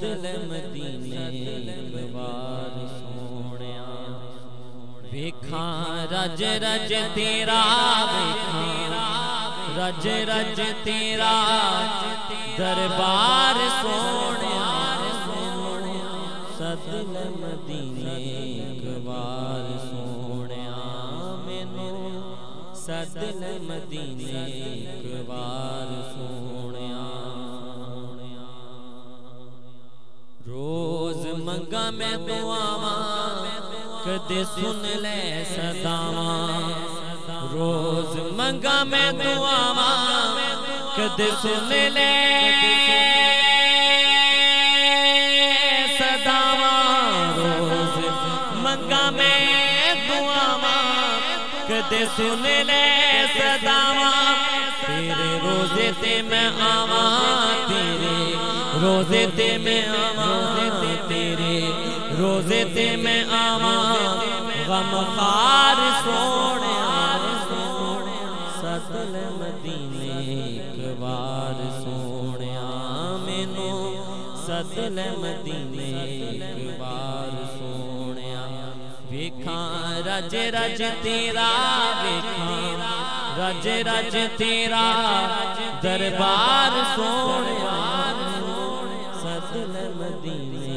सदल मदीने एक बार सोनिया वेखा रज रज तेरा वेखा रज रज तेरा दरबार सोनिया सदल मदीने एक बार सोनिया मैनू सदल मदीने एक बार सोनिया रोज मंगा मैं दुआवां कदे सुन ले सदावां रोज मंगा मैं दुआवां कदे सुन ले सदावां रोज मंगा मैं दुआवां कदे सुन ले सदावां तेरे रोजे ते मैं आवां तेरे रोजे ते मैं आवां तेरे रोजे ते मैं आवां गमखार सोनिया सदल मदीने एक बार सोनिया मैनू सदल मदीने एक बार सोनिया वेखा रज रज तेरा वेखा रज रज तेरा दरबार सोनिया सदल मदीने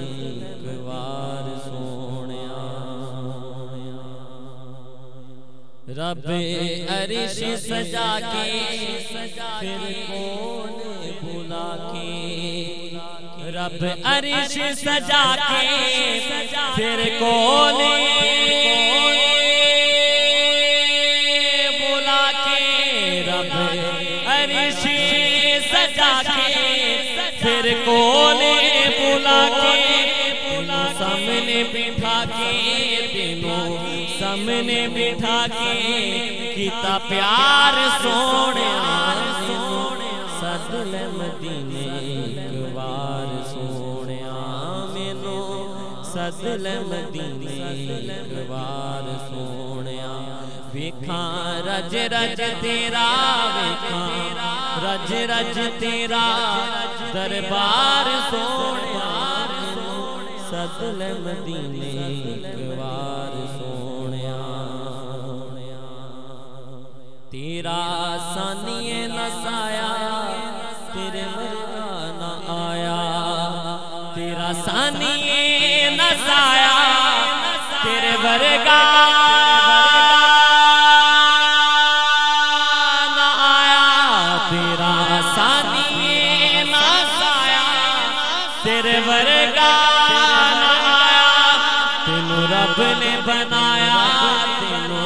एक बार सोनिया रब अरिश सजा के फिर कौन बुला के रब अरिश सजा के फिर कौन बुला के रब अरिश सजा के फिर कोने बुला के तेनों सामने बिठा के तेनों सामने बिठा के कीता प्यार सोनिया सदल मदीने एक बार सोनिया मैनू सदल मदीने एक बार सोनिया वेखा रज रज तेरा वेखा रज रज तेरा दरबार सोनिया सदल मदीने एक बार सोनिया तेरा सानिए नसाया तेरे वर्गा न आया तेरा सानिए नसाया तेरे वर्गा न आया तेरा सानिए नसाया तेरे वर्गा न आया तेनू रब ने बनाया तेनू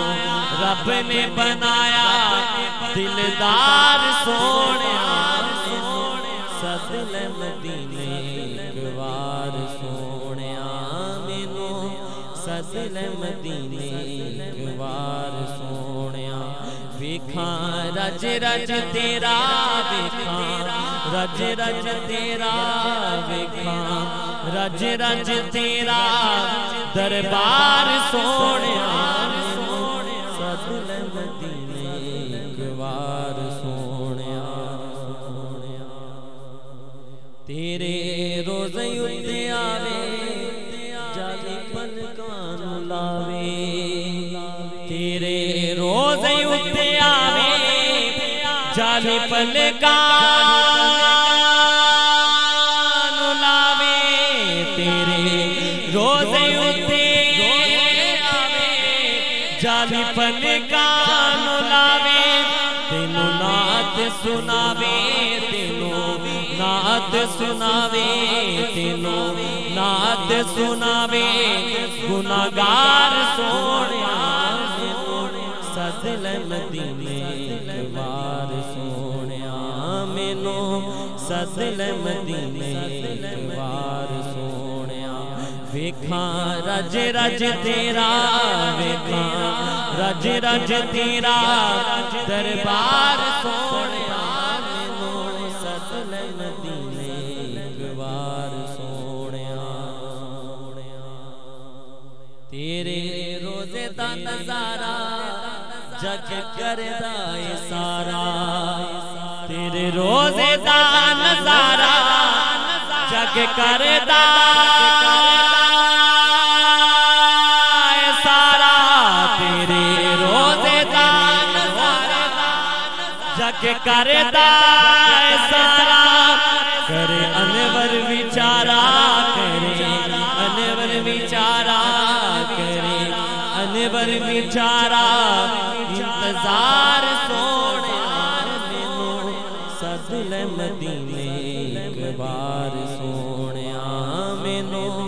रब ने बनाया दिलदार सोनिया सदल मदीने एक बार सोनिया मैनू सदल मदीने एक बार सोनिया वेखा रज रज तेरा वेखा रज रज तेरा वेखा रज रज तेरा दरबार सोनिया सदल मदीने एक बार सोनिया तेरे रोज़े उत्ते आवे जाली पलकां नू लावे तेरे रोज़े उत्ते आवे जाली पलकां नू लावे तेरे रोज़े उत्ते आवे जाली पलकां नू लावे तेनू नात सुनावे तेनू नात सुनावे तेनू नात सुनावे गुनाहगार सोनिया सदल मदीने एक बार सोनिया मैनू सदल मदीने एक बार सोनिया वेखा रज रज तेरा वेखा रज रज तेरा दरबार सोनिया मैनू सदल मदीने एक बार सोनिया तेरे रोज़े दा नज़ारा जग करदा है सारा तेरे रोज़े दा नज़ारा जग کردا اے سارا تیرے روزے دا نظارہ جگ کردا اے سارا کرے انور بیچارہ کرے انور بیچارہ کرے انور بیچارہ انتظار سونے مینوں سد لے مدینے ایک بار سونے مینوں